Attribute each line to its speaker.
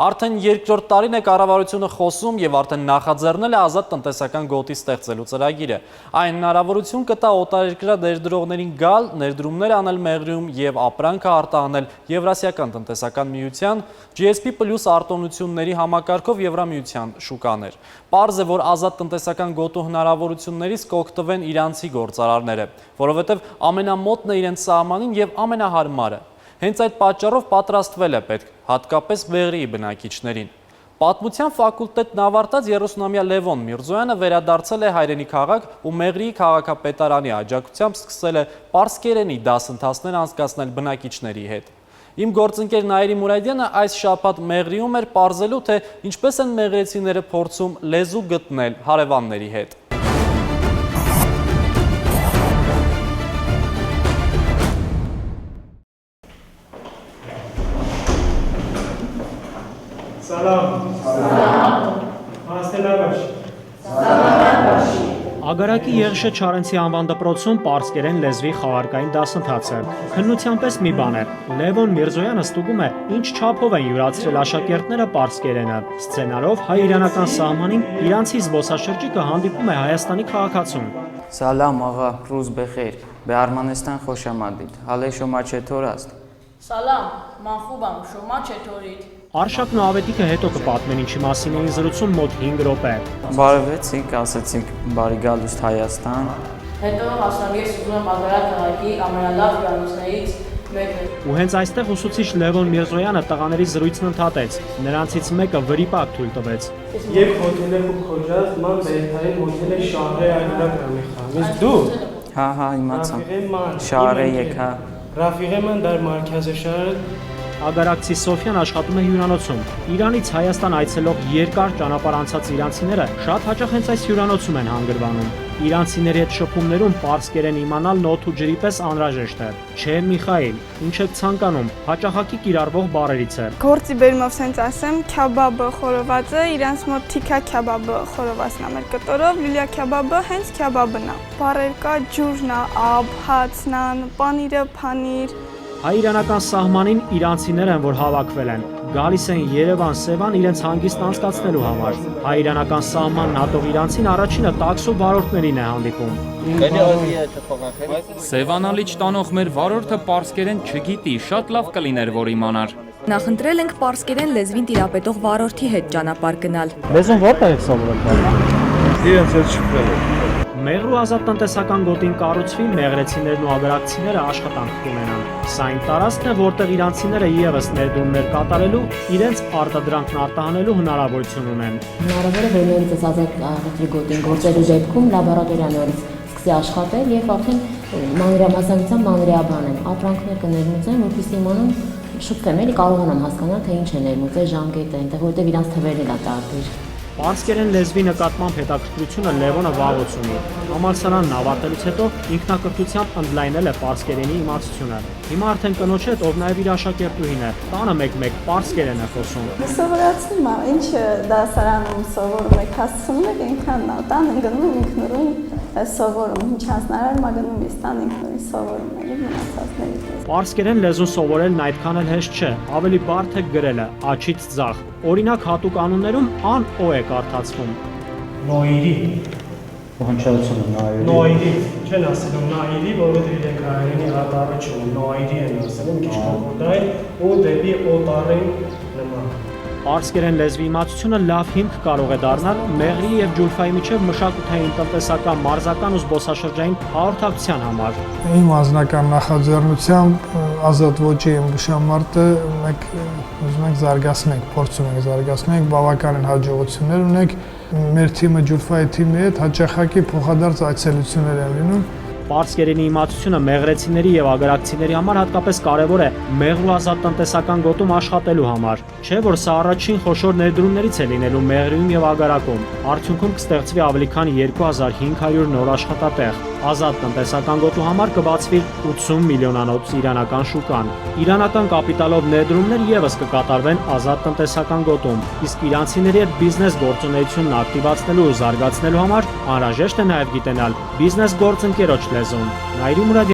Speaker 1: Արդեն երկրորդ տարին է կառավարությունը խոսում եւ արդեն նախաձեռնել է ազատ տնտեսական գոտի ստեղծելու ծրագիրը։ Այն հնարավորություն կտա օտարերկրյա ներդրողներին գալ, ներդրումներ անել Մեղրիում եւ ապրանքը արտահանել Եվրասիական տնտեսական միության GSP+ արտոնությունների համակարգով Եվրամիության շուկաներ։ Պարզ է, որ ազատ տնտեսական գոտու հնարավորություններից կօգտվեն իրանցի գործարարները, որովհետեւ ամենամոտն է իրենց սահմանին եւ ամենահարմարը։ Հենց այդ պատճառով պատրաստվել է պետք, հատկապես Մեղրիի բնակիչներին։ Պատմության ֆակուլտետն ավարտած 30-ամյա Լևոն Միրզոյանը վերադարձել է հայրենի քաղաք ու Մեղրիի քաղաքապետարանի աջակցությամբ սկսել է պարսկերենի դասընթացներ անցկացնել բնակիչների հետ։ Իմ գործընկեր Նաիրի Մուրադյանը այս շաբաթ Մեղրիում էր պարզելու, թե ինչպես են մեղրեցիները փորձում լեզու գտնել հարևանների հետ։
Speaker 2: Ագարակի Եղշե Չարենցի անվան դպրոցում պարսկերեն լեզվի խաղարկային դասընթաց է։ Քննության պես մի բան է։ Լևոն Միրզոյանը ստուգում է, ինչ չափով են յուրացրել աշակերտները պարսկերենը։ Սցենարով հայ-իրանական սահմանին իրանցի զբոսաշրջիկը հանդիպում է Հայաստանի քաղաքացուն։
Speaker 3: Սալամ աղա, ռուզ բխեր, be Armanistan خوش آمدید. حالا شما چطور است؟
Speaker 4: سلام، من خوبم. شما چطورید؟
Speaker 2: Արշակն ու Ավետիքը հետո կպատմեն ինչի մասին էին զրուցում մոտ 5 րոպե։
Speaker 3: Բարևեցինք, ասացինք բարի գալուստ Հայաստան։
Speaker 4: Հետո ասամ ես ուզում եմ Ագարակ քաղաքի ամենալավ հյուրանոցներից մեկը։
Speaker 2: Ու հենց այստեղ ուսուցիչ Լևոն Միրզոյանը տղաների զրույցն ընդհատեց։ Նրանցից մեկը վրիպակ թույլ տվեց։
Speaker 5: Երբ հոթելը ու քոջաս, ման բերթային հոթելը շահրե այլակ կամիխամ։ Իսկ դու։
Speaker 3: Հա, իմացամ։ Շահրե եկա։
Speaker 5: Ռաֆիղեման դար մարքազը շահրը
Speaker 2: Ագարակցի Սոֆյան աշխատում է հյուրանոցում։ Իրանից Հայաստան այցելող երկար ճանապարհ անցած իրանցիները շատ հաճախ հենց այս հյուրանոցում են հանգրվանում։ Իրանցիների հետ շփումներում պարսկերեն իմանալ նոթ ու ջրի պես անհրաժեշտ է։ Չէ, Միխայիլ, ինչ եք ցանկանում, հաճախակի կիրառվող բառերից է։
Speaker 6: Գործի բերումով սենց ասեմ, քյաբաբը խորովածը, իրանց մոտ թիքա քյաբաբը խորովածն է մեր կտորով, լիլիա քյաբաբը հենց քյաբաբն է։ Բառեր կա ջուրնա, աբ, հացնան, պանիրը, փանիր։
Speaker 2: Հայ-իրանական սահմանին իրանցիներ են, որ հավաքվել են։ Գալիս են Երևան, Սևան իրենց հանգիստն անցկացնելու համար։ Հայ-իրանական սահմանն հատող իրանցին առաջինը տաքսու վարորդներին է հանդիպում։
Speaker 7: Սևանալիճ տանող մեր վարորդը պարսկերեն չգիտի, շատ լավ կլիներ, որ իմանար։
Speaker 8: Նախընտրել ենք պարսկերեն լեզվին տիրապետող վարորդի հետ ճանապարհ գնալ։
Speaker 2: Լեզուն որտեղ եք սովորել։
Speaker 5: իրենց հետ շփվել։
Speaker 2: Մեղրու ազատ տնտեսական գոտին կառուցվի, մեղրեցիներն ու ագարակցիները աշխատանք կունենան։ Սա այն տարածքն է, որտեղ իրանցիները եւս ներդրումներ կատարելու, իրենց արտադրանքն արտահանելու հնարավորություն ունեն։
Speaker 9: Հնարավոր է, որ նորից ազատ աղբյուրի գոտին գործելու դեպքում լաբորատորիան նորից սկսի աշխատել եւ արդեն մանրամասնությամբ մանրեաբան են, ապրանքներ կներմուծեն, որպեսզի իմանան շփվեմ, էլի կարողանամ հասկանալ, թե ինչ է ներմուծել, ժամկետը, այնտեղ որտեղ իրանց թվերն է տարբեր։
Speaker 2: Պարսկերեն լեզվի նկատմամբ հետաքրքրությունը Լևոնը վաղուց ունի։ Համալսարանն ավարտելուց հետո ինքնակրթությամբ ընդլայնել է պարսկերենի իմացությունը։ Հիմա արդեն կնոջ հետ, ով նաև իր աշակերտուհին է, տանը մեկ-մեկ պարսկերեն է խոսում։
Speaker 6: Սովորացնում եմ, ինչ դասարանում սովորում եք, հասցնում եք ինքան նա, տան գնում ինքնուրույն սովորում, ինչ հանձնարար մագնում ես տան ինքնուրույն սովորում եք մնացածներից։
Speaker 2: Պարսկերեն լեզուն սովորելն այդքան էլ հեշտ չէ, ավելի բարդ է գրելը, աչից ձախ։ Օրինակ հատուկ անուններում ան օ է կարդացվում։
Speaker 5: Նոիրի։
Speaker 2: Ողջունությունը Նաիրի։
Speaker 5: Նոիրի, չեն ասում Նաիրի, որովհետև իրենք հայերենի հատառը չունեն, Նոիրի են ասում, մի քիչ փոխորդային ու դեպի օտարեն նման։
Speaker 2: Պարսկերեն լեզվի իմացությունը լավ հիմք կարող է դառնալ Մեղրիի եւ Ջուրֆայի միջև մշակութային, տնտեսական, մարզական ու զբոսաշրջային հաղորդակցության համար։
Speaker 10: Իմ անձնական նախաձեռնությամբ ազատ ոճի ըմբշամարտը մենք ուզում ենք զարգացնենք, փորձում ենք զարգացնենք, բավականին հաջողություններ ունենք։ Մեր թիմը Ջուրֆայի թիմի հետ հաճախակի փոխադարձ այցելություններ են լինում։
Speaker 2: Պարսկերենի իմացությունը մեղրեցիների եւ ագարակցիների համար հատկապես կարեւոր է Մեղրու ազատ տնտեսական գոտում աշխատելու համար։ Չէ՞ որ սա առաջին խոշոր ներդրումներից է լինելու Մեղրիում եւ ագարակում։ Արդյունքում կստեղծվի ավելի քան 2500 նոր աշխատատեղ։ Ազատ տնտեսական գոտու համար կբացվի 80 միլիոնանոց իրանական շուկան։ Իրանական կապիտալով ներդրումներ եւս կկատարվեն ազատ տնտեսական գոտում, իսկ իրանցիների հետ բիզնես գործունեությունն ակտիվացնելու ու զարգացնելու համար անհրաժեշտ է նաեւ գիտենալ բիզնես գործընկերոջ լեզուն։ Նաիրի Մուրադյանը